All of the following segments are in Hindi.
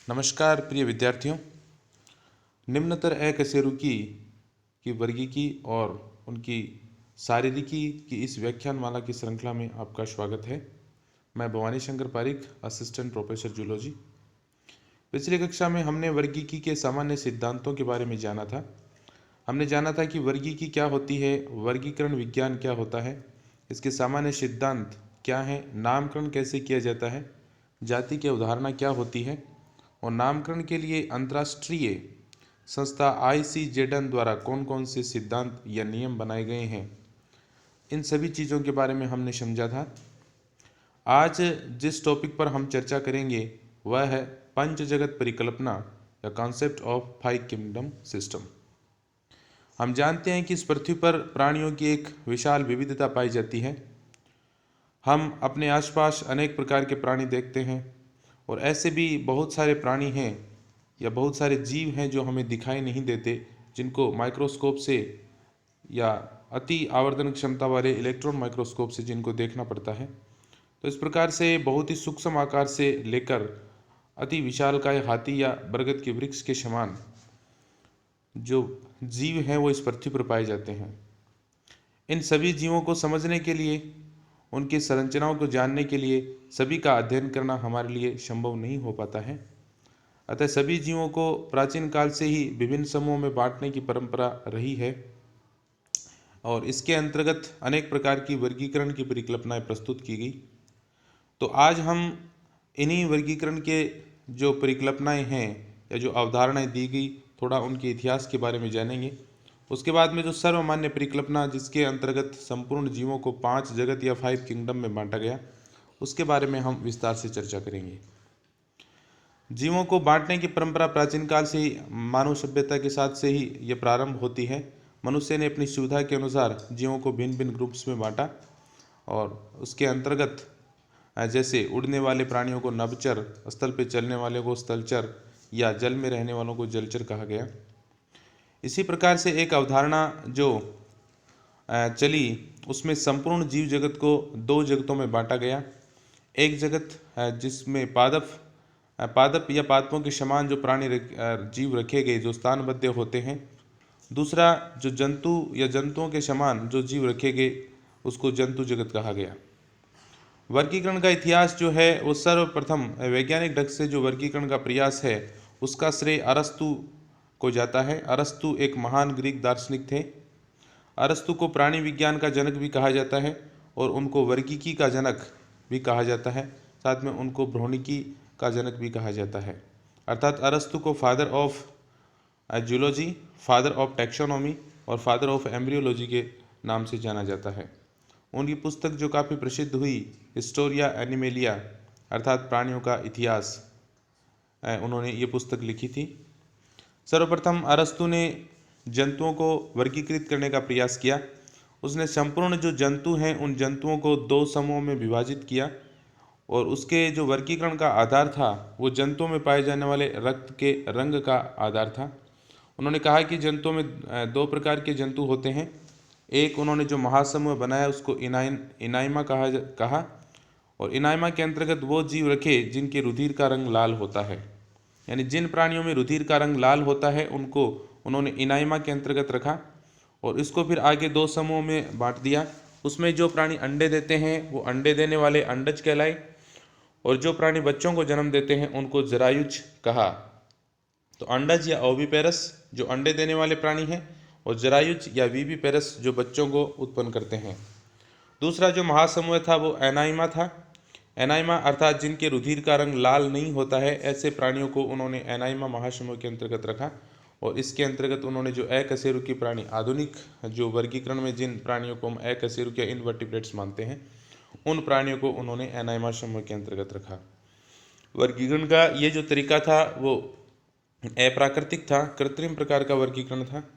नमस्कार प्रिय विद्यार्थियों। निम्नतर अकशेरुकी की वर्गीकी और उनकी शारीरिकी की इस व्याख्यानमाला की श्रृंखला में आपका स्वागत है। मैं Bhavani Shankar Pareek, assistant professor zoology. पिछली कक्षा में हमने वर्गीकी के सामान्य सिद्धांतों के बारे में जाना था। हमने जाना था कि वर्गीकी क्या होती है, वर्गीकरण विज्ञान क्या होता है, इसके सामान्य सिद्धांत क्या हैं, नामकरण कैसे किया जाता है, जाति की अवधारणा क्या होती है और नामकरण के लिए अंतर्राष्ट्रीय संस्था ICZN द्वारा कौन कौन से सिद्धांत या नियम बनाए गए हैं। इन सभी चीज़ों के बारे में हमने समझा था। आज जिस टॉपिक पर हम चर्चा करेंगे वह है पंच जगत परिकल्पना या कॉन्सेप्ट ऑफ 5 किंगडम सिस्टम। हम जानते हैं कि इस पृथ्वी पर प्राणियों की एक विशाल विविधता पाई जाती है। हम अपने आसपास अनेक प्रकार के प्राणी देखते हैं और ऐसे भी बहुत सारे प्राणी हैं या बहुत सारे जीव हैं जो हमें दिखाई नहीं देते, जिनको माइक्रोस्कोप से या अति आवर्धन क्षमता वाले इलेक्ट्रॉन माइक्रोस्कोप से जिनको देखना पड़ता है। तो इस प्रकार से बहुत ही सूक्ष्म आकार से लेकर अति विशालकाय हाथी या बरगद के वृक्ष के समान जो जीव हैं वो इस पृथ्वी पर पाए जाते हैं। इन सभी जीवों को समझने के लिए, उनकी संरचनाओं को जानने के लिए सभी का अध्ययन करना हमारे लिए संभव नहीं हो पाता है। अतः सभी जीवों को प्राचीन काल से ही विभिन्न समूहों में बांटने की परंपरा रही है और इसके अंतर्गत अनेक प्रकार की वर्गीकरण की परिकल्पनाएं प्रस्तुत की गई। तो आज हम इन्हीं वर्गीकरण के जो परिकल्पनाएं हैं या जो अवधारणाएं दी गई, थोड़ा उनके इतिहास के बारे में जानेंगे। उसके बाद में जो सर्वमान्य परिकल्पना जिसके अंतर्गत संपूर्ण जीवों को 5 जगत या 5 किंगडम में बांटा गया, उसके बारे में हम विस्तार से चर्चा करेंगे। जीवों को बांटने की परंपरा प्राचीन काल से ही मानव सभ्यता के साथ से ही ये प्रारंभ होती है। मनुष्य ने अपनी सुविधा के अनुसार जीवों को भिन्न भिन्न ग्रुप्स में बांटा और उसके अंतर्गत जैसे उड़ने वाले प्राणियों को नभचर, स्थल पर चलने वाले को स्थलचर या जल में रहने वालों को जलचर कहा गया। इसी प्रकार से एक अवधारणा जो चली, उसमें संपूर्ण जीव जगत को 2 जगतों में बांटा गया। एक जगत जिसमें पादप या पादपों के समान जो प्राणी जीव रखे गए जो स्थानबद्ध होते हैं। दूसरा जो जंतु या जंतुओं के समान जो जीव रखे गए उसको जंतु जगत कहा गया। वर्गीकरण का इतिहास जो है वो सर्वप्रथम वैज्ञानिक ढंग से जो वर्गीकरण का प्रयास है उसका श्रेय अरस्तु को जाता है। अरस्तु एक महान ग्रीक दार्शनिक थे। अरस्तु को प्राणी विज्ञान का जनक भी कहा जाता है और उनको वर्गीकी का जनक भी कहा जाता है। साथ में उनको भ्रौणिकी का जनक भी कहा जाता है। अर्थात अरस्तु को father of zoology, father of taxonomy और फादर ऑफ एम्ब्रियोलॉजी के नाम से जाना जाता है। उनकी पुस्तक जो काफ़ी प्रसिद्ध हुई, हिस्टोरिया एनिमेलिया अर्थात प्राणियों का इतिहास, उन्होंने ये पुस्तक लिखी थी। सर्वप्रथम अरस्तु ने जंतुओं को वर्गीकृत करने का प्रयास किया। उसने संपूर्ण जो जंतु हैं उन जंतुओं को 2 समूहों में विभाजित किया और उसके जो वर्गीकरण का आधार था वो जंतुओं में पाए जाने वाले रक्त के रंग का आधार था। उन्होंने कहा कि जंतुओं में 2 प्रकार के जंतु होते हैं। एक उन्होंने जो महासमूह बनाया उसको इनाइमा कहा और इनाइमा के अंतर्गत वो जीव रखे जिनके रुधिर का रंग लाल होता है। यानी जिन प्राणियों में रुधिर का रंग लाल होता है उनको उन्होंने इनाइमा के अंतर्गत रखा और इसको फिर आगे 2 समूहों में बांट दिया। उसमें जो प्राणी अंडे देते हैं वो अंडे देने वाले अंडज कहलाए और जो प्राणी बच्चों को जन्म देते हैं उनको जरायुज कहा। तो अंडज या ओविपेरस जो अंडे देने वाले प्राणी हैं और जरायुज या वीवीपेरस जो बच्चों को उत्पन्न करते हैं। दूसरा जो महासमूह था वो एनाइमा था। एनाइमा अर्थात जिनके रुधिर का रंग लाल नहीं होता है, ऐसे प्राणियों को उन्होंने एनाइमा महासमूह के अंतर्गत रखा और इसके अंतर्गत उन्होंने जो अकशेरुकी प्राणी, आधुनिक जो वर्गीकरण में जिन प्राणियों को हम अकशेरुकी या इनवर्टिब्रेट्स मानते हैं, उन प्राणियों को उन्होंने एनाइमा समूह के अंतर्गत रखा। वर्गीकरण का ये जो तरीका था वो अप्राकृतिक था, कृत्रिम प्रकार का वर्गीकरण था।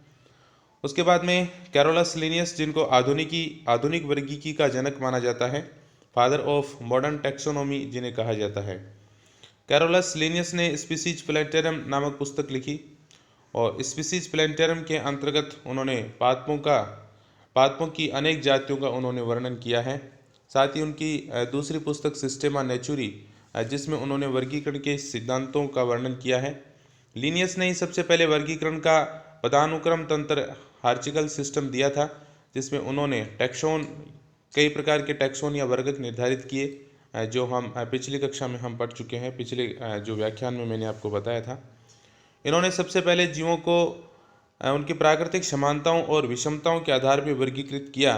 उसके बाद में कैरोलस लिनियस, जिनको आधुनिक वर्गीकी का जनक माना जाता है, फादर ऑफ मॉडर्न टैक्सोनॉमी जिन्हें कहा जाता है। कैरोलस लिनियस ने स्पीसीज प्लेनेटेरियम नामक पुस्तक लिखी और स्पीसीज प्लेनेटेरियम के अंतर्गत उन्होंने पादपों की अनेक जातियों का उन्होंने वर्णन किया है। साथ ही उनकी दूसरी पुस्तक सिस्टेमा नेचुरी जिसमें उन्होंने वर्गीकरण के सिद्धांतों का वर्णन किया है। लिनियस ने ही सबसे पहले वर्गीकरण का पदानुक्रम तंत्र हार्चिकल सिस्टम दिया था, जिसमें उन्होंने टैक्सोन, कई प्रकार के टैक्सोन या वर्गक निर्धारित किए, जो हम पिछली कक्षा में हम पढ़ चुके हैं। पिछले जो व्याख्यान में मैंने आपको बताया था। इन्होंने सबसे पहले जीवों को उनकी प्राकृतिक समानताओं और विषमताओं के आधार पर वर्गीकृत किया,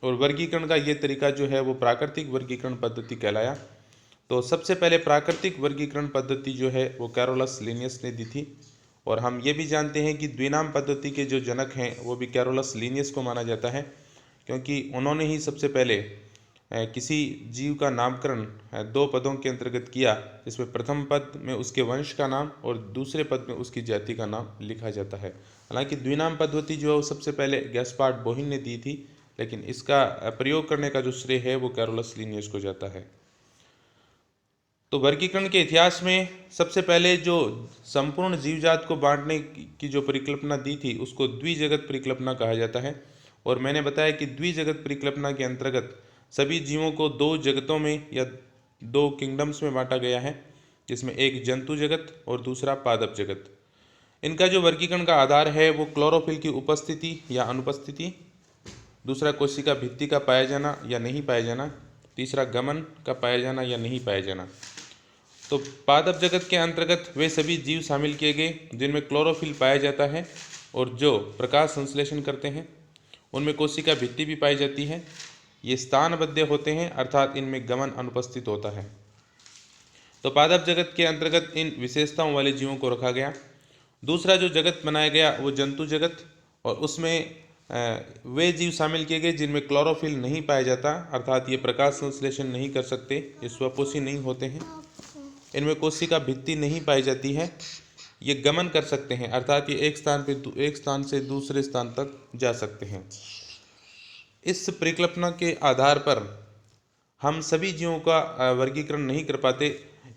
और वर्गीकरण का ये तरीका जो है वो प्राकृतिक वर्गीकरण पद्धति कहलाया। तो सबसे पहले प्राकृतिक वर्गीकरण पद्धति जो है वो कैरोलस लिनियस ने दी थी, और हम ये भी जानते हैं कि द्विनाम पद्धति के जो जनक हैं वो भी कैरोलस लिनियस को माना जाता है, क्योंकि उन्होंने ही सबसे पहले किसी जीव का नामकरण दो पदों के अंतर्गत किया, जिसमें प्रथम पद में उसके वंश का नाम और दूसरे पद में उसकी जाति का नाम लिखा जाता है। हालांकि द्विनाम पद्धति जो है वो सबसे पहले गैस्पार्ड बोहिन ने दी थी, लेकिन इसका प्रयोग करने का जो श्रेय है वो कैरोलस लिनियस को जाता है। तो वर्गीकरण के इतिहास में सबसे पहले जो संपूर्ण जीवजात को बांटने की जो परिकल्पना दी थी उसको द्विजगत परिकल्पना कहा जाता है। और मैंने बताया कि द्विजगत परिकल्पना के अंतर्गत सभी जीवों को दो जगतों में या दो किंगडम्स में बांटा गया है, जिसमें एक जंतु जगत और दूसरा पादप जगत। इनका जो वर्गीकरण का आधार है वो क्लोरोफिल की उपस्थिति या अनुपस्थिति, दूसरा कोशिका भित्ति का पाया जाना या नहीं पाया जाना, तीसरा गमन का पाया जाना या नहीं पाया जाना। तो पादप जगत के अंतर्गत वे सभी जीव शामिल किए गए जिनमें क्लोरोफिल पाया जाता है और जो प्रकाश संश्लेषण करते हैं। उनमें कोशिका भित्ति भी पाई जाती है। ये स्थानबद्ध होते हैं, अर्थात इनमें गमन अनुपस्थित होता है। तो पादप जगत के अंतर्गत इन विशेषताओं वाले जीवों को रखा गया। दूसरा जो जगत बनाया गया वो जंतु जगत, और उसमें वे जीव शामिल किए गए जिनमें क्लोरोफिल नहीं पाया जाता, अर्थात ये प्रकाश संश्लेषण नहीं कर सकते, ये स्वपोषी नहीं होते हैं। इनमें कोशिका भित्ति नहीं पाई जाती है। ये गमन कर सकते हैं, अर्थात ये एक स्थान से दूसरे स्थान तक जा सकते हैं। इस परिकल्पना के आधार पर हम सभी जीवों का वर्गीकरण नहीं कर पाते।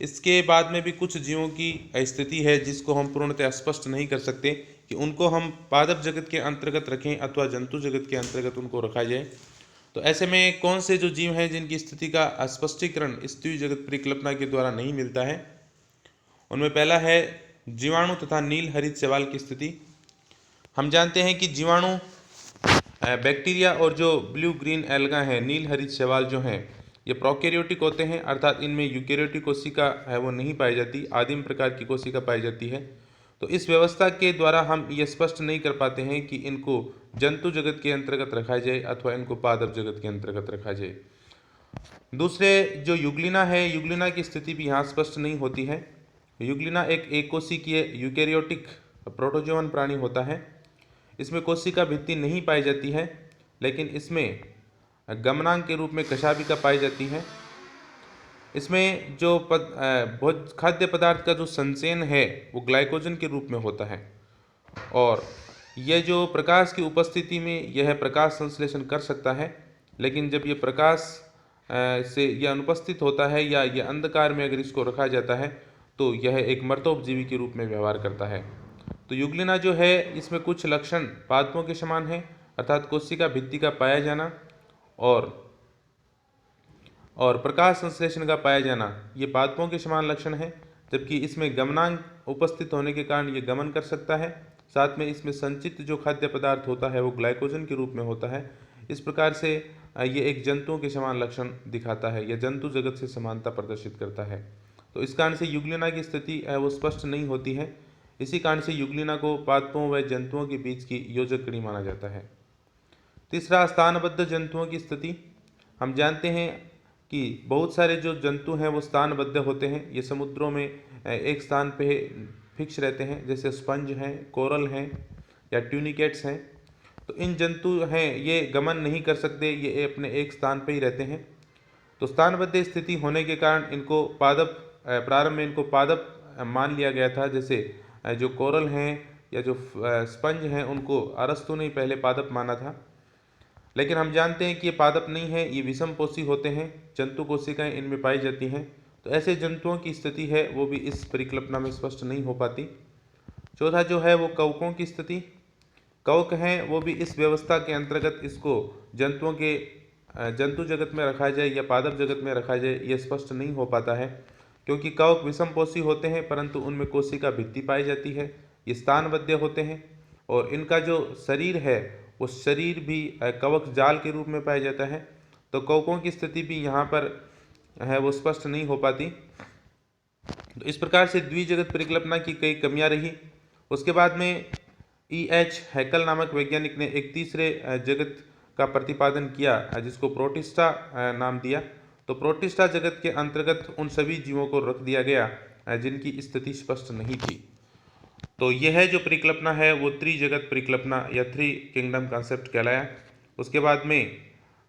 इसके बाद में भी कुछ जीवों की स्थिति है जिसको हम पूर्णतः स्पष्ट नहीं कर सकते कि उनको हम पादप जगत के अंतर्गत रखें अथवा जंतु जगत के अंतर्गत उनको रखा जाए। तो ऐसे में कौन से जो जीव हैं जिनकी स्थिति का स्पष्टीकरण इस द्विजगत परिकल्पना के द्वारा नहीं मिलता है, उनमें पहला है जीवाणु तथा नील हरित शैवाल की स्थिति। हम जानते हैं कि जीवाणु, बैक्टीरिया और जो ब्लू ग्रीन एल्गा है, नील हरित शैवाल जो हैं, ये प्रोकैरियोटिक होते हैं, अर्थात इनमें यूकैरियोटिक कोशिका है वो नहीं पाई जाती, आदिम प्रकार की कोशिका पाई जाती है। तो इस व्यवस्था के द्वारा हम ये स्पष्ट नहीं कर पाते हैं कि इनको जंतु जगत के अंतर्गत रखा जाए अथवा इनको पादप जगत के अंतर्गत रखा जाए। दूसरे जो युग्लिना है, युग्लिना की स्थिति भी यहाँ स्पष्ट नहीं होती है। युग्लिना एक कोशिकीय यूकैरियोटिक प्रोटोजोअन प्राणी होता है। इसमें कोशिका भित्ति नहीं पाई जाती है, लेकिन इसमें गमनांग के रूप में कशाभिका पाई जाती है। इसमें जो खाद्य पदार्थ का जो संचयन है वो ग्लाइकोजन के रूप में होता है, और यह जो प्रकाश की उपस्थिति में यह प्रकाश संश्लेषण कर सकता है, लेकिन जब ये प्रकाश से यह अनुपस्थित होता है या यह अंधकार में अगर इसको रखा जाता है तो यह एक मर्तोपजीवी के रूप में व्यवहार करता है। तो युग्लिना जो है इसमें कुछ लक्षण पादपों के समान है, अर्थात कोशिका भित्ति का पाया जाना और प्रकाश संश्लेषण का पाया जाना, ये पादपों के समान लक्षण है। जबकि इसमें गमनांग उपस्थित होने के कारण ये गमन कर सकता है। साथ में इसमें संचित जो खाद्य पदार्थ होता है वो ग्लाइकोजन के रूप में होता है। इस प्रकार से ये एक जंतुओं के समान लक्षण दिखाता है या जंतु जगत से समानता प्रदर्शित करता है। तो इस कारण से युग्लिना की स्थिति है वो स्पष्ट नहीं होती है। इसी कारण से युग्लिना को पादपों व जंतुओं के बीच की योजक कड़ी माना जाता है। तीसरा, स्थानबद्ध जंतुओं की स्थिति। हम जानते हैं कि बहुत सारे जो जंतु हैं वो स्थानबद्ध होते हैं। ये समुद्रों में एक स्थान पे फिक्स रहते हैं, जैसे स्पंज हैं, कोरल हैं या ट्यूनिकेट्स हैं। तो इन जंतु हैं ये गमन नहीं कर सकते, ये अपने एक स्थान पे ही रहते हैं। तो स्थानबद्ध स्थिति होने के कारण इनको प्रारंभ में इनको पादप मान लिया गया था। जैसे जो कोरल हैं या जो स्पंज हैं उनको अरस्तु ने पहले पादप माना था, लेकिन हम जानते हैं कि ये पादप नहीं है, ये विषमपोषी होते हैं, जंतु कोशिकाएं इनमें पाई जाती हैं। तो ऐसे जंतुओं की स्थिति है वो भी इस परिकल्पना में स्पष्ट नहीं हो पाती। चौथा जो है वो कवकों की स्थिति। कवक हैं वो भी इस व्यवस्था के अंतर्गत इसको जंतु जगत में रखा जाए या पादप जगत में रखा जाए, ये स्पष्ट नहीं हो पाता है, क्योंकि कवक विषमपोषी होते हैं परंतु उनमें कोशिका भित्ति पाई जाती है। ये स्थानबद्ध होते हैं और इनका जो शरीर है वो शरीर भी कवक जाल के रूप में पाया जाता है। तो कवकों की स्थिति भी यहाँ पर है वो स्पष्ट नहीं हो पाती। तो इस प्रकार से द्विजगत परिकल्पना की कई कमियां रही। उसके बाद में E.H. हैकल नामक वैज्ञानिक ने एक तीसरे जगत का प्रतिपादन किया जिसको प्रोटिस्टा नाम दिया। तो प्रोटिस्टा जगत के अंतर्गत उन सभी जीवों को रख दिया गया जिनकी स्थिति स्पष्ट नहीं थी। तो यह जो परिकल्पना है वो त्रिजगत परिकल्पना या थ्री किंगडम कॉन्सेप्ट कहलाया। उसके बाद में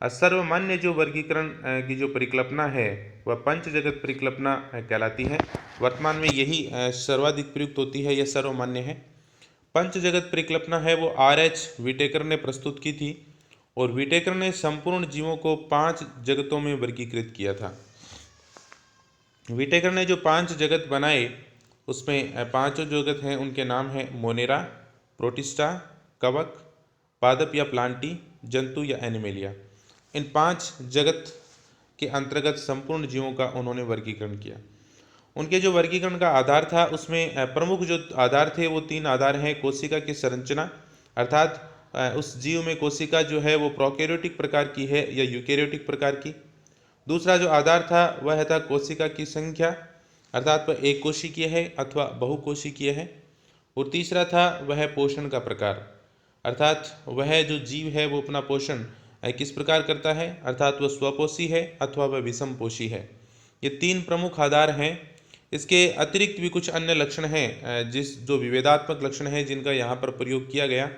सर्वमान्य जो वर्गीकरण की जो परिकल्पना है वह पंच जगत परिकल्पना कहलाती है। वर्तमान में यही सर्वाधिक प्रयुक्त होती है, यह सर्वमान्य है। पंच जगत परिकल्पना है वो R.H. विटेकर ने प्रस्तुत की थी और विटेकर ने संपूर्ण जीवों को 5 जगतों में वर्गीकृत किया था। विटेकर ने जो 5 जगत बनाए उसमें पांचों जगत हैं उनके नाम हैं मोनेरा, प्रोटिस्टा, कवक, पादप या प्लांटी, जंतु या एनिमेलिया। इन 5 जगत के अंतर्गत संपूर्ण जीवों का उन्होंने वर्गीकरण किया। उनके जो वर्गीकरण का आधार था उसमें प्रमुख जो आधार थे वो 3 आधार हैं। कोशिका की संरचना, अर्थात उस जीव में कोशिका जो है वो प्रोकैरियोटिक प्रकार की है या यूकैरियोटिक प्रकार की। दूसरा जो आधार था वह था कोशिका की संख्या, अर्थात वह एक कोशिकीय है अथवा बहुकोशिकीय है। और तीसरा था वह पोषण का प्रकार, अर्थात वह जो जीव है वो अपना पोषण किस प्रकार करता है, अर्थात वह स्वपोषी है अथवा वह विषमपोषी है। ये 3 प्रमुख आधार हैं। इसके अतिरिक्त भी कुछ अन्य लक्षण हैं जिस जो विभेदात्मक लक्षण हैं जिनका यहाँ पर प्रयोग किया गया।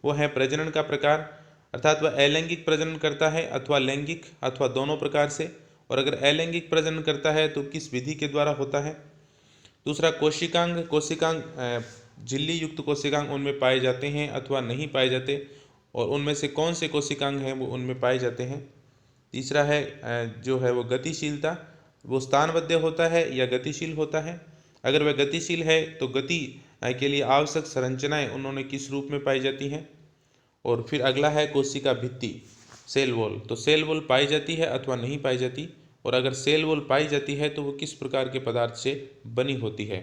वो है प्रजनन का प्रकार, अर्थात वह अलैंगिक प्रजनन करता है अथवा लैंगिक अथवा दोनों प्रकार से, और अगर अलैंगिक प्रजनन करता है तो किस विधि के द्वारा होता है। दूसरा कोशिकांग, झिल्ली युक्त कोशिकांग उनमें पाए जाते हैं अथवा नहीं पाए जाते, और उनमें से कौन से कोशिकांग हैं वो उनमें पाए जाते हैं। तीसरा है जो है वो गतिशीलता, वो स्थानबद्ध होता है या गतिशील होता है। अगर वह गतिशील है तो गति के लिए आवश्यक संरचनाएं उन्होंने किस रूप में पाई जाती हैं। और फिर अगला है कोशिका भित्ति, सेल वॉल। तो सेल वॉल पाई जाती है अथवा नहीं पाई जाती, और अगर सेल वॉल पाई जाती है तो वो किस प्रकार के पदार्थ से बनी होती है।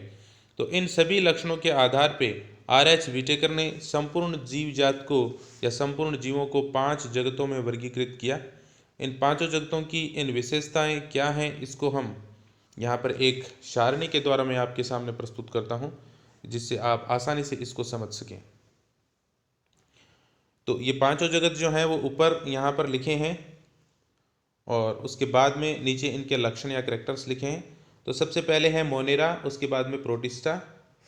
तो इन सभी लक्षणों के आधार पे R.H. विटेकर ने संपूर्ण जीव जात को या संपूर्ण जीवों को 5 जगतों में वर्गीकृत किया। इन 5 जगतों की इन विशेषताएं क्या हैं इसको हम यहाँ पर एक सारणी के द्वारा मैं आपके सामने प्रस्तुत करता हूँ जिससे आप आसानी से इसको समझ सकें। तो ये 5 जगत जो हैं वो ऊपर यहाँ पर लिखे हैं और उसके बाद में नीचे इनके लक्षण या कैरेक्टर्स लिखे हैं। तो सबसे पहले है मोनेरा, उसके बाद में प्रोटिस्टा,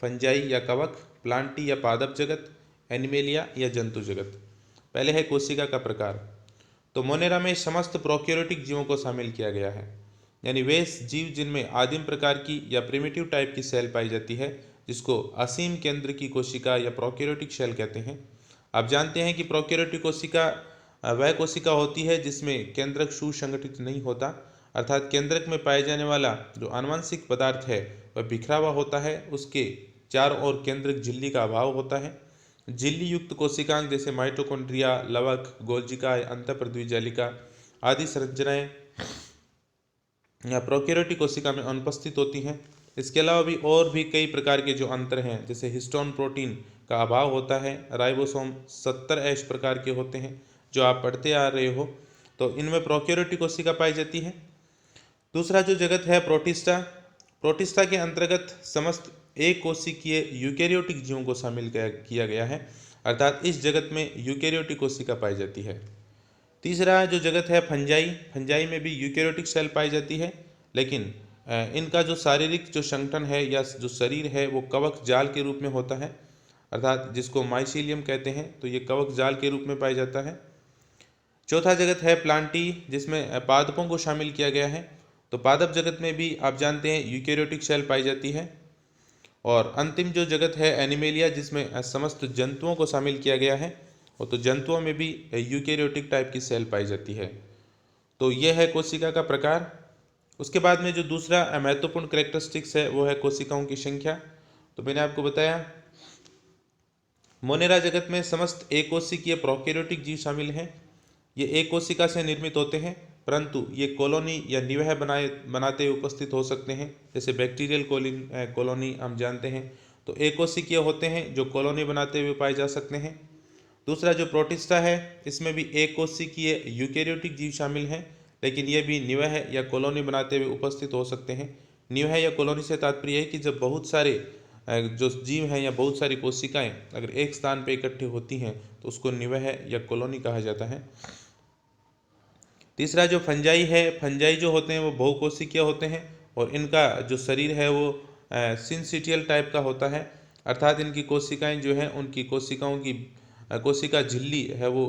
फंजाई या कवक, प्लांटी या पादप जगत, एनिमेलिया या जंतु जगत। पहले है कोशिका का प्रकार। तो मोनेरा में समस्त प्रोकैरियोटिक जीवों को शामिल किया गया है, यानी वे जीव जिनमें आदिम प्रकार की या प्रिमिटिव टाइप की सेल पाई जाती है, जिसको असीम केंद्र की कोशिका या प्रोकैरियोटिक सेल कहते हैं। आप जानते हैं कि प्रोकैरियोटिक कोशिका वह कोशिका होती है जिसमें केंद्रक सुसंगठित नहीं होता, अर्थात केंद्रक में पाए जाने वाला जो आनुवंशिक पदार्थ है वह बिखरा हुआ होता है, उसके चारों ओर केंद्रक झिल्ली का अभाव होता है। झिल्ली युक्त कोशिकांग जैसे माइटोकॉन्ड्रिया, लवक, गोल्जिका, अंतःप्रद्वीजालिका आदि संरचनाएं या प्रोकैरियोटिक कोशिका में अनुपस्थित होती हैं। इसके अलावा भी और भी कई प्रकार के जो अंतर हैं, जैसे हिस्टोन प्रोटीन का अभाव होता है, राइबोसोम 70H प्रकार के होते हैं जो आप पढ़ते आ रहे हो, तो इनमें प्रोकैरियोटिक कोशिका पाई जाती है। दूसरा जो जगत है प्रोटिस्टा, प्रोटिस्टा के अंतर्गत समस्त एक कोशिकीय यूकैरियोटिक जीवों को शामिल किया गया है, अर्थात इस जगत में यूकैरियोटिक कोशिका पाई जाती है। तीसरा जो जगत है फंजाई, फंजाई में भी यूकैरियोटिक सेल पाई जाती है, लेकिन इनका जो शारीरिक जो संगठन है या जो शरीर है वो कवक जाल के रूप में होता है, अर्थात जिसको माइसीलियम कहते हैं, तो ये कवक जाल के रूप में पाया जाता है। चौथा जगत है प्लांटी, जिसमें पादपों को शामिल किया गया है। तो पादप जगत में भी आप जानते हैं यूकैरियोटिक सेल पाई जाती है। और अंतिम जो जगत है एनिमेलिया, जिसमें समस्त जंतुओं को शामिल किया गया है, और तो जंतुओं में भी यूकैरियोटिक टाइप की सेल पाई जाती है। तो यह है कोशिका का प्रकार। उसके बाद में जो दूसरा महत्वपूर्ण कैरेक्टरिस्टिक्स है वो है कोशिकाओं की संख्या। तो मैंने आपको बताया मोनेरा जगत में समस्त एक कोशिकीय प्रोकैरियोटिक जीव शामिल हैं। ये एक कोशिका से निर्मित होते हैं परंतु ये कॉलोनी या निवह बनाते हुए उपस्थित हो सकते हैं। जैसे बैक्टीरियल कॉलोनी हम जानते हैं, तो एकोशिकीय होते हैं जो कॉलोनी बनाते हुए पाए जा सकते हैं। दूसरा जो प्रोटिस्टा है, इसमें भी एकोशिकीय यूकेरियोटिक जीव शामिल हैं, लेकिन ये भी निवह या कॉलोनी बनाते हुए उपस्थित हो सकते हैं। निवह या कॉलोनी से तात्पर्य है कि जब बहुत सारे जो जीव हैं या बहुत सारी कोशिकाएं अगर एक स्थान पर इकट्ठे होती हैं तो उसको निवह या कॉलोनी कहा जाता है। तीसरा जो फंजाई है, फंजाई जो होते हैं वो बहुकोशिकीय होते हैं और इनका जो शरीर है वो सिंसिटियल टाइप का होता है, अर्थात इनकी कोशिकाएं जो हैं उनकी कोशिकाओं की कोशिका झिल्ली है वो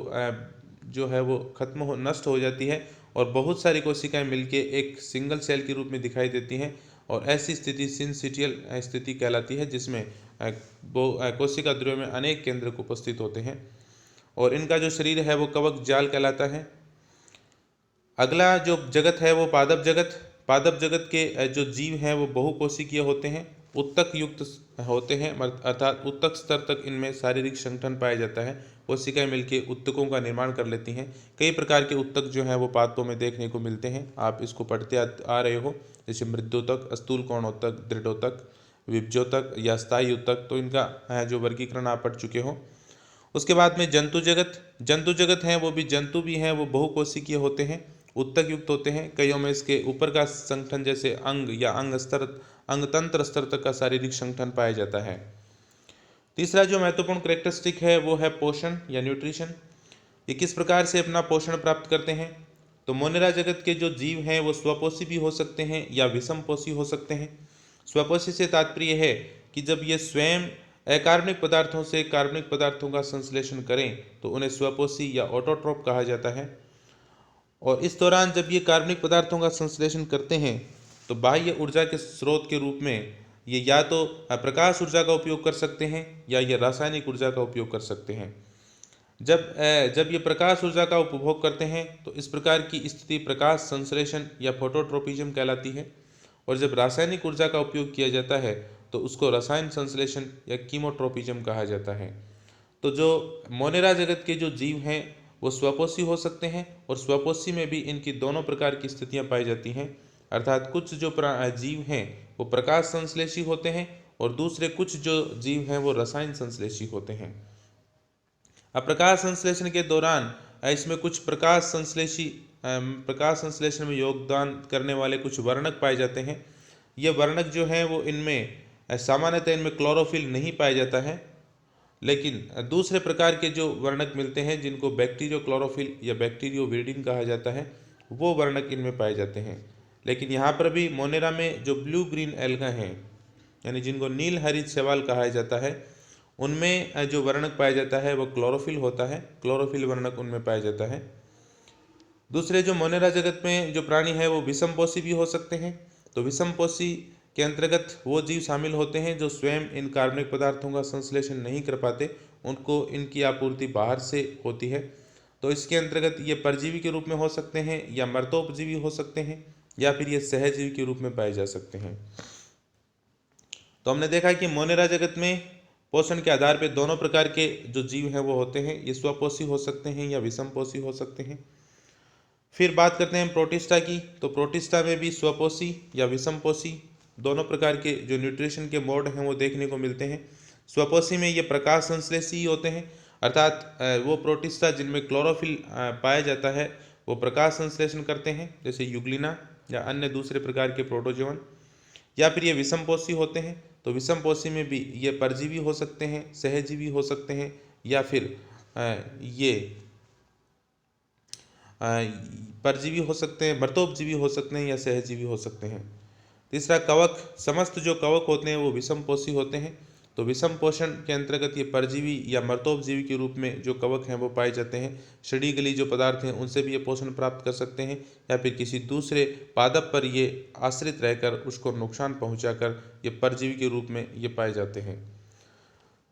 जो है वो नष्ट हो जाती है और बहुत सारी कोशिकाएं मिलके एक सिंगल सेल के रूप में दिखाई देती हैं और ऐसी स्थिति सिंसिटियल स्थिति कहलाती है, जिसमें कोशिका द्रव्य में अनेक केंद्रक उपस्थित होते हैं और इनका जो शरीर है वो कवक जाल कहलाता है। अगला जो जगत है वो पादप जगत। पादप जगत के जो जीव हैं वो बहुकोशिकीय होते हैं, उत्तक युक्त होते हैं, अर्थात उत्तक स्तर तक इनमें शारीरिक संगठन पाया जाता है। कोशिकाएं मिलकर उत्तकों का निर्माण कर लेती हैं। कई प्रकार के उत्तक जो हैं वो पादपों में देखने को मिलते हैं, आप इसको पढ़ते आ रहे हो, जैसे मृद्योतक, स्थूल कोणोत्तक, दृढ़ोतक, विभज्योतक या स्थायी उत्तक, तो इनका जो वर्गीकरण आप पढ़ चुके हो। उसके बाद में जंतु जगत। जंतु जगत हैं वो भी जंतु भी हैं, वो बहुकोशिकीय होते हैं, उत्तक युक्त होते हैं। कईयों में इसके ऊपर का संगठन जैसे अंग या अंगतंत्र स्तर तक का शारीरिक संगठन पाया जाता है। तीसरा जो महत्वपूर्ण कैरेक्टरिस्टिक है वो है पोषण या न्यूट्रिशन। ये किस प्रकार से अपना पोषण प्राप्त करते हैं? तो मोनेरा जगत के जो जीव हैं वो स्वपोषी भी हो सकते हैं या विषमपोषी हो सकते हैं। स्वपोषी से तात्पर्य है कि जब ये स्वयं अकार्बनिक पदार्थों से कार्बनिक पदार्थों का संश्लेषण करें तो उन्हें स्वपोषी या ऑटोट्रोप कहा जाता है। और इस दौरान जब ये कार्बनिक पदार्थों का संश्लेषण करते हैं तो बाह्य ऊर्जा के स्रोत के रूप में ये या तो प्रकाश ऊर्जा का उपयोग कर सकते हैं या ये रासायनिक ऊर्जा का उपयोग कर सकते हैं। जब ये प्रकाश ऊर्जा का उपभोग करते हैं तो इस प्रकार की स्थिति प्रकाश संश्लेषण या फोटोट्रोपिज्म कहलाती है, और जब रासायनिक ऊर्जा का उपयोग किया जाता है तो उसको रसायन संश्लेषण या कीमोट्रोपिज्म कहा जाता है। तो जो मोनेरा जगत के जो जीव हैं वो स्वपोषी हो सकते हैं और स्वपोषी में भी इनकी दोनों प्रकार की स्थितियां पाई जाती हैं, अर्थात कुछ जो जीव हैं वो प्रकाश संश्लेषी होते हैं और दूसरे कुछ जो जीव हैं वो रसायन संश्लेषी होते हैं। अब प्रकाश संश्लेषण के दौरान इसमें कुछ प्रकाश संश्लेषण में योगदान करने वाले कुछ वर्णक पाए जाते हैं। ये वर्णक जो हैं वो इनमें सामान्यतः इनमें क्लोरोफिल नहीं पाया जाता है, लेकिन दूसरे प्रकार के जो वर्णक मिलते हैं जिनको बैक्टीरियो क्लोरोफिल या बैक्टीरियो विरिडिन कहा जाता है, वो वर्णक इनमें पाए जाते हैं। लेकिन यहाँ पर भी मोनेरा में जो ब्लू ग्रीन एल्गा हैं, यानी जिनको नील हरित शैवाल कहा जाता है, उनमें जो वर्णक पाया जाता है वो क्लोरोफिल होता है, क्लोरोफिल वर्णक उनमें पाया जाता है। दूसरे जो मोनेरा जगत में जो प्राणी है वो विषमपोषी भी हो सकते हैं। तो विषमपोषी के अंतर्गत वो जीव शामिल होते हैं जो स्वयं इन कार्बनिक पदार्थों का संश्लेषण नहीं कर पाते, उनको इनकी आपूर्ति बाहर से होती है। तो इसके अंतर्गत ये परजीवी के रूप में हो सकते हैं या मर्तोपजीवी हो सकते हैं या फिर ये सहजीवी के रूप में पाए जा सकते हैं। तो हमने देखा कि मोनेरा जगत में पोषण के आधार पर दोनों प्रकार के जो जीव हैं वो होते हैं, ये स्वपोषी हो सकते हैं या विषमपोषी हो सकते हैं। फिर बात करते हैं प्रोटिस्टा की। तो प्रोटिस्टा में भी स्वपोषी या विषमपोषी दोनों प्रकार के जो न्यूट्रिशन के मोड हैं वो देखने को मिलते हैं। स्वपोषी में ये प्रकाश संश्लेषी होते हैं, अर्थात वो प्रोटिस्टा जिनमें क्लोरोफिल पाया जाता है वो प्रकाश संश्लेषण करते हैं, जैसे यूग्लिना या अन्य दूसरे प्रकार के प्रोटोजोवन। या फिर ये विषमपोषी होते हैं, तो विषमपोषी में भी ये परजीवी हो सकते हैं, सहजीवी हो सकते हैं या फिर ये परजीवी हो सकते हैं, मर्तोपजीवी हो सकते हैं या सहजीवी हो सकते हैं। तीसरा कवक। समस्त जो कवक होते हैं वो विषमपोषी होते हैं। तो विषम पोषण के अंतर्गत ये परजीवी या मर्तोपजीवी के रूप में जो कवक हैं वो पाए जाते हैं। षडीगली जो पदार्थ हैं उनसे भी ये पोषण प्राप्त कर सकते हैं या फिर किसी दूसरे पादप पर ये आश्रित रहकर उसको नुकसान पहुंचाकर ये परजीवी के रूप में ये पाए जाते हैं।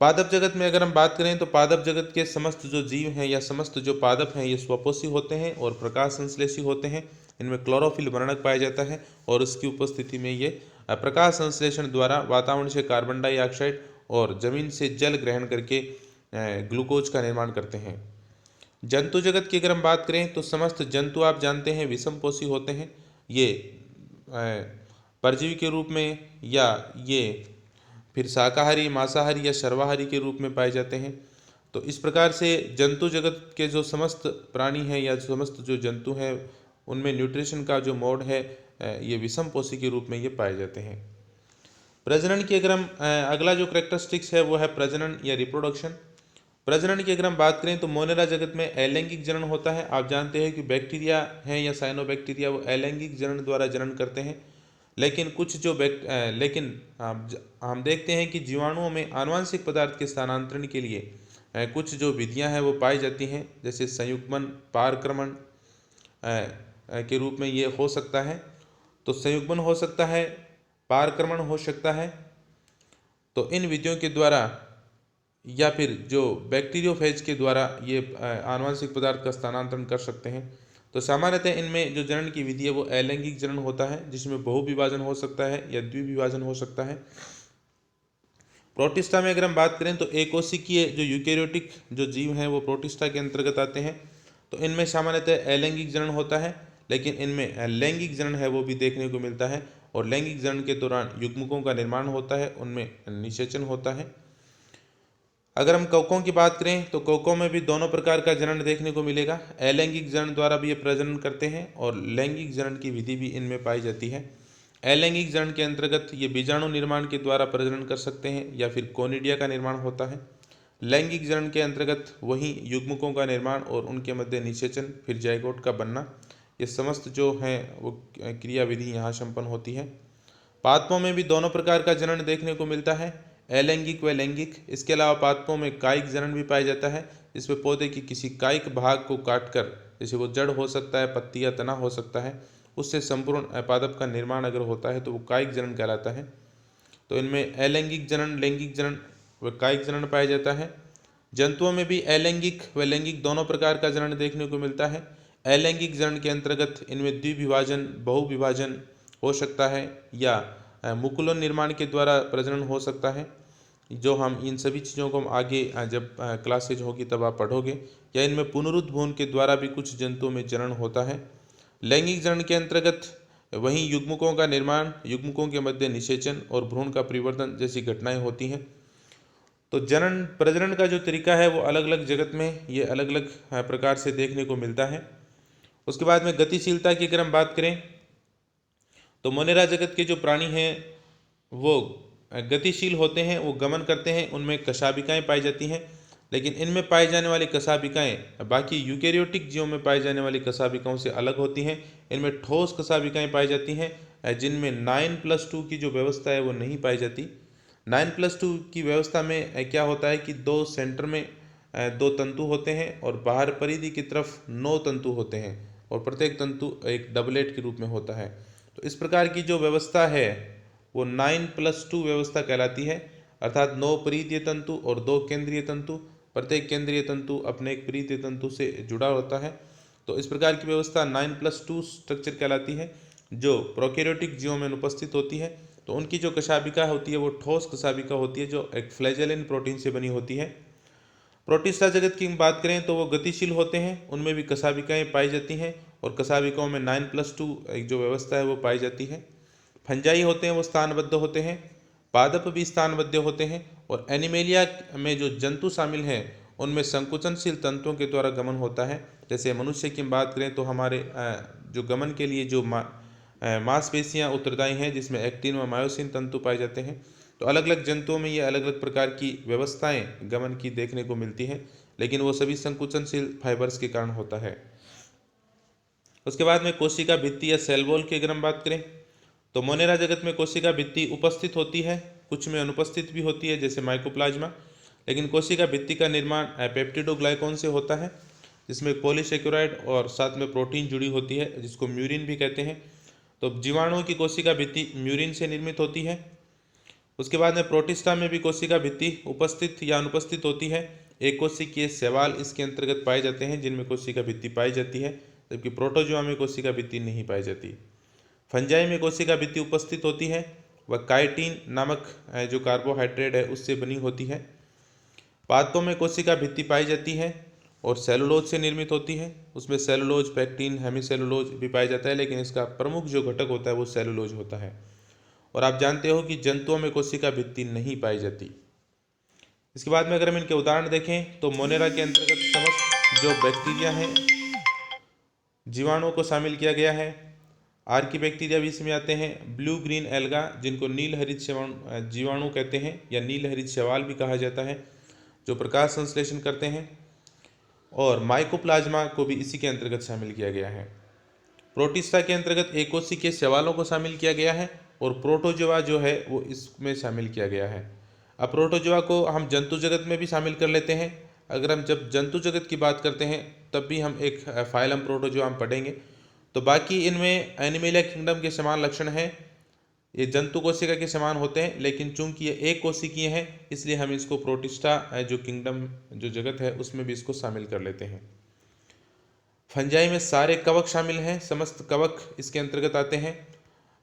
पादप जगत में अगर हम बात करें तो पादप जगत के समस्त जो जीव हैं या समस्त जो पादप हैं ये स्वपोषी होते हैं और प्रकाश संश्लेषी होते हैं। इनमें क्लोरोफिल वर्णक पाया जाता है और उसकी उपस्थिति में ये प्रकाश संश्लेषण द्वारा वातावरण से कार्बन डाइऑक्साइड और जमीन से जल ग्रहण करके ग्लूकोज का निर्माण करते हैं। जंतु जगत की अगर हम बात करें तो समस्त जंतु आप जानते हैं विषमपोषी होते हैं। ये परजीवी के रूप में या ये फिर शाकाहारी, मांसाहारी या सर्वाहारी के रूप में पाए जाते हैं। तो इस प्रकार से जंतु जगत के जो समस्त प्राणी हैं या समस्त जो जंतु हैं उनमें न्यूट्रिशन का जो मोड है ये विषमपोषी के रूप में ये पाए जाते हैं। प्रजनन की अगर हम अगला जो करेक्टरिस्टिक्स है वो है प्रजनन या रिप्रोडक्शन। प्रजनन की अगर हम बात करें तो मोनेरा जगत में अलैंगिक जनन होता है। आप जानते हैं कि बैक्टीरिया हैं या साइनोबैक्टीरिया वो अलैंगिक जनन द्वारा जनन करते हैं, लेकिन कुछ जो लेकिन हम देखते हैं कि जीवाणुओं में आनुवंशिक पदार्थ के स्थानांतरण के लिए कुछ जो विधियां हैं वो पाई जाती हैं, जैसे संयुग्मन, पारक्रमण के रूप में ये हो सकता है। तो संयुग्मन हो सकता है, पारक्रमण हो सकता है। तो इन विधियों के द्वारा या फिर जो बैक्टीरियोफेज के द्वारा ये आनुवंशिक पदार्थ का स्थानांतरण कर सकते हैं। तो सामान्यतः इनमें जो जनन की विधि है वो अलैंगिक जनन होता है, जिसमें बहुविभाजन हो सकता है या द्विविभाजन हो सकता है। प्रोटिस्टा में अगर हम बात करें तो एकोशिकीय जो यूकेरियोटिक जो जीव हैं वो प्रोटिस्टा के अंतर्गत आते हैं। तो इनमें सामान्यतः अलैंगिक जनन होता है, लेकिन इनमें लैंगिक जनन है वो भी देखने को मिलता है। और लैंगिक जनन के दौरान युग्मकों का निर्माण होता है, उनमें निषेचन होता है। अगर हम कवकों की बात करें तो कवकों में भी दोनों प्रकार का जनन देखने को मिलेगा। अलैंगिक जनन द्वारा भी ये प्रजनन करते हैं और लैंगिक जनन की विधि भी इनमें पाई जाती है। अलैंगिक जनन के अंतर्गत ये बीजाणु निर्माण के द्वारा प्रजनन कर सकते हैं या फिर कोनिडिया का निर्माण होता है। लैंगिक जनन के अंतर्गत वही युग्मकों का निर्माण और उनके मध्य निषेचन, फिर जाइगोट का बनना, ये समस्त जो हैं वो क्रियाविधि यहाँ संपन्न होती है। पादपों में भी दोनों प्रकार का जनन देखने को मिलता है, अलैंगिक व लैंगिक। इसके अलावा पादपों में कायिक जनन भी पाया जाता है, जिसमें पौधे की किसी कायिक भाग को काटकर, जैसे वो जड़ हो सकता है, पत्ती या तना हो सकता है, उससे संपूर्ण पादप का निर्माण अगर होता है तो वो कायिक जनन कहलाता है। तो इनमें अलैंगिक जनन, लैंगिक जनन व कायिक जनन पाया जाता है। जंतुओं में भी अलैंगिक व लैंगिक दोनों प्रकार का जनन देखने को मिलता है। अलैंगिक जनन के अंतर्गत इनमें द्विविभाजन, बहुविभाजन हो सकता है या मुकुलन निर्माण के द्वारा प्रजनन हो सकता है, जो हम इन सभी चीज़ों को हम आगे जब क्लासेज होगी तब आप पढ़ोगे। या इनमें पुनरुत्भवन के द्वारा भी कुछ जंतुओं में जनन होता है। लैंगिक जनन के अंतर्गत वहीं युग्मकों का निर्माण, युग्मकों के मध्य निषेचन और भ्रूण का परिवर्तन जैसी घटनाएं होती हैं। तो जनन प्रजनन का जो तरीका है वो अलग अलग जगत में ये अलग अलग प्रकार से देखने को मिलता है। उसके बाद में गतिशीलता की अगर हम बात करें तो मोनेरा जगत के जो प्राणी हैं वो गतिशील होते हैं, वो गमन करते हैं। उनमें कशाबिकाएँ पाई जाती हैं, लेकिन इनमें पाई जाने वाली कशाबिकाएँ बाकी यूकेरियोटिक जीवों में पाई जाने वाली कशाबिकाओं से अलग होती हैं। इनमें ठोस कशाबिकाएँ पाई जाती हैं, जिनमें 9+2 की जो व्यवस्था है वो नहीं पाई जाती। 9+2 की व्यवस्था में क्या होता है कि दो सेंटर में 2 तंतु होते हैं और बाहर परिधि की तरफ 9 तंतु होते हैं और प्रत्येक तंतु एक डबलेट के रूप में होता है। तो इस प्रकार की जो व्यवस्था है वो 9+2 व्यवस्था कहलाती है, अर्थात 9 परिधीय तंतु और 2 केंद्रीय तंतु। प्रत्येक केंद्रीय तंतु अपने एक परिधीय तंतु से जुड़ा होता है। तो इस प्रकार की व्यवस्था 9+2 स्ट्रक्चर कहलाती है, जो प्रोकैरियोटिक जीवों में अनुपस्थित होती है। तो उनकी जो कशाबिका होती है वो ठोस कशाबिका होती है, जो एक फ्लैजेलिन प्रोटीन से बनी होती है। प्रोटिस्टा जगत की बात करें तो वो गतिशील होते हैं, उनमें भी कशाबिकाएँ पाई जाती हैं और कशाबिकाओं में 9+2 एक जो व्यवस्था है वो पाई जाती है। फंजाई होते हैं वो स्थानबद्ध होते हैं, पादप भी स्थानबद्ध होते हैं। और एनिमेलिया में जो जंतु शामिल हैं उनमें संकुचनशील तंतुओं के द्वारा गमन होता है। जैसे मनुष्य की बात करें तो हमारे जो गमन के लिए जो मांसपेशियाँ उत्तरदायी हैं, जिसमें एक्टिन व मायोसिन तंतु पाए जाते हैं। तो अलग अलग जंतुओं में ये अलग अलग प्रकार की व्यवस्थाएं गमन की देखने को मिलती हैं, लेकिन वो सभी संकुचनशील फाइबर्स के कारण होता है। उसके बाद में कोशिका भित्ति या सेल वॉल की अगर हम बात करें तो मोनेरा जगत में कोशिका भित्ति उपस्थित होती है, कुछ में अनुपस्थित भी होती है, जैसे माइकोप्लाज्मा। लेकिन कोशिका भित्ति का निर्माण पेप्टिडोग्लाइकॉन से होता है, जिसमें पॉलीसेक्यूराइड और साथ में प्रोटीन जुड़ी होती है, जिसको म्यूरिन भी कहते हैं। तो जीवाणुओं की कोशिका भित्ति म्यूरिन से निर्मित होती है। उसके बाद में प्रोटिस्टा में भी कोशिका भित्ति उपस्थित या अनुपस्थित होती है। एक कोशिकीय शैवाल इसके अंतर्गत पाए जाते हैं जिनमें कोशिका भित्ति पाई जाती है, जबकि प्रोटोजोआ में कोशिका भित्ति नहीं पाई जाती। फंजाई में कोशिका भित्ति उपस्थित होती है, वह काइटिन नामक जो कार्बोहाइड्रेट है उससे बनी होती है। पादपों में कोशिका भित्ति पाई जाती है और सेलुलोज से निर्मित होती है। उसमें सेलुलोज, पेक्टिन, हेमीसेलुलोज भी पाया जाता है, लेकिन इसका प्रमुख जो घटक होता है वो सेलुलोज होता है। और आप जानते हो कि जंतुओं में कोशिका भित्ति नहीं पाई जाती। इसके बाद में अगर हम इनके उदाहरण देखें तो मोनेरा के अंतर्गत समस्त जो बैक्टीरिया हैं, जीवाणुओं को शामिल किया गया है। आर्की बैक्टीरिया भी इसमें आते हैं। ब्लू ग्रीन एल्गा, जिनको नील हरित जीवाणु कहते हैं या नील हरित शैवाल भी कहा जाता है, जो प्रकाश संश्लेषण करते हैं। और माइकोप्लाज्मा को भी इसी के अंतर्गत शामिल किया गया है। प्रोटिस्टा के अंतर्गत एकोशिकीय शैवालों को शामिल किया गया है और प्रोटोजोआ जो है वो इसमें शामिल किया गया है। अब प्रोटोजोआ को हम जंतु जगत में भी शामिल कर लेते हैं। अगर हम जब जंतु जगत की बात करते हैं तब भी हम एक फाइलम प्रोटोजोआ हम पढ़ेंगे। तो बाकी इनमें एनिमेलिया किंगडम के समान लक्षण हैं। ये जंतु कोशिका के समान होते हैं, लेकिन चूंकि ये एक कोशिकीय हैं इसलिए हम इसको प्रोटिस्टा जो किंगडम जो जगत है उसमें भी इसको शामिल कर लेते हैं। फंजाई में सारे कवक शामिल हैं, समस्त कवक इसके अंतर्गत आते हैं।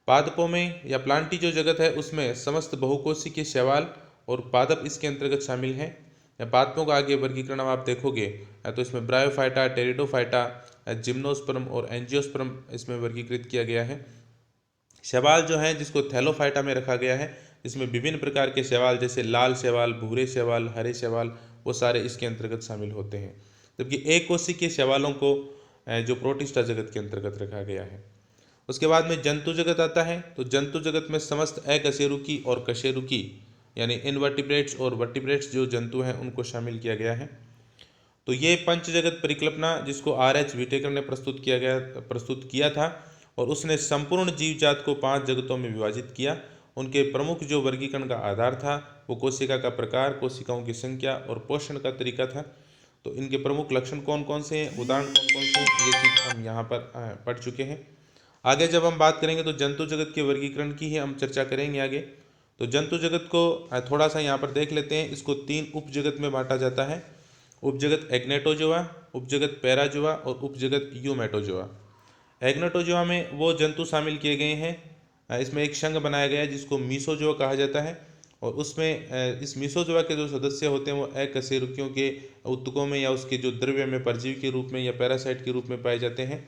पादपों में या प्लांटी जो जगत है उसमें समस्त बहुकोशिकीय शैवाल और पादप इसके अंतर्गत शामिल हैं। या पादपों का आगे वर्गीकरण आप देखोगे तो इसमें ब्रायोफाइटा, टेरिडोफाइटा, जिम्नोस्पर्म और एंजियोस्पर्म इसमें वर्गीकृत किया गया है। शैवाल जो है जिसको थैलोफाइटा में रखा गया है, इसमें विभिन्न प्रकार के शैवाल जैसे लाल शैवाल, भूरे शैवाल, हरे शैवाल, वो सारे इसके अंतर्गत शामिल होते हैं। जबकि एक कोशिकीय शैवालों को जो प्रोटिस्टा जगत के अंतर्गत रखा गया है। उसके बाद में जंतु जगत आता है। तो जंतु जगत में समस्त अकशेरुकी और कशेरुकी यानी इनवर्टिब्रेट्स और वर्टिब्रेट्स जो जंतु हैं उनको शामिल किया गया है। तो ये पंच जगत परिकल्पना जिसको R.H. व्हिटेकर ने प्रस्तुत किया था और उसने संपूर्ण जीव जात को 5 जगतों में विभाजित किया। उनके प्रमुख जो वर्गीकरण का आधार था वो कोशिका का प्रकार, कोशिकाओं की संख्या और पोषण का तरीका था। तो इनके प्रमुख लक्षण कौन कौन से हैं, उदाहरण कौन कौन से हैं, ये चीज़ हम यहाँ पर पढ़ चुके हैं। आगे जब हम बात करेंगे तो जंतु जगत के वर्गीकरण की ही हम चर्चा करेंगे आगे। तो जंतु जगत को थोड़ा सा यहाँ पर देख लेते हैं। इसको 3 उपजगत में बांटा जाता है। उपजगत एग्नेटोजोआ, उपजगत पैराजोआ और उपजगत यूमेटोजोआ। एग्नेटोजोआ में वो जंतु शामिल किए गए हैं, इसमें एक संघ बनाया गया है जिसको मीसोजोआ कहा जाता है। और उसमें इस मीसोजोआ के जो सदस्य होते हैं वो अकशेरुकियों के ऊतकों में या उसके जो द्रव्य में परजीवी के रूप में या पैरासाइट के रूप में पाए जाते हैं।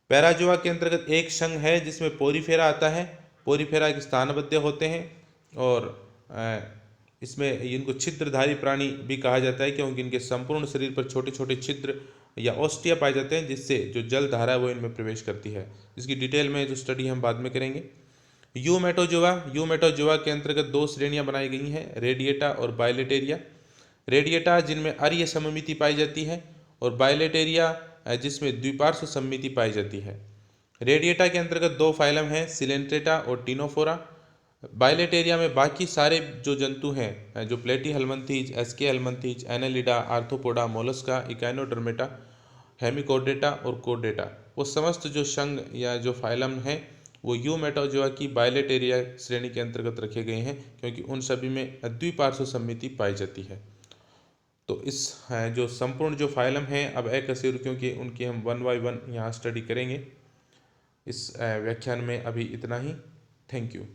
पैराजोआ के अंतर्गत एक संघ है जिसमें पोरीफेरा आता है। पोरीफेरा के स्थानबद्ध होते हैं और इसमें इनको छिद्रधारी प्राणी भी कहा जाता है क्योंकि इनके संपूर्ण शरीर पर छोटे छोटे छिद्र या ओस्टिया पाए जाते हैं जिससे जो जल धारा है वो इनमें प्रवेश करती है। इसकी डिटेल में जो स्टडी हम बाद में करेंगे। यूमेटोजोआ के अंतर्गत 2 श्रेणियां बनाई गई हैं, रेडिएटा और बायलेटेरिया। रेडिएटा जिनमें अर्य सममिति पाई जाती है और बायलेटेरिया जिसमें द्विपार्श्व सममिति पाई जाती है। रेडिएटा के अंतर्गत 2 फाइलम हैं, सिलेंट्रेटा और टिनोफोरा। बायलेटेरिया में बाकी सारे जो जंतु हैं जो Platyhelminthes, Aschelminthes, Annelida, Arthropoda, Mollusca, Echinodermata, Hemichordata और कोडेटा, वो समस्त जो संघ या जो फाइलम हैं वो यूमेटोजोआ की बायलेटेरिया श्रेणी के अंतर्गत रखे गए हैं क्योंकि उन सभी में द्विपार्श्व सममिति पाई जाती है। तो इस जो संपूर्ण जो फाइलम हैं अब अकशेरुकियों के उनकी हम 1 बाय 1 यहाँ स्टडी करेंगे। इस व्याख्यान में अभी इतना ही। Thank you.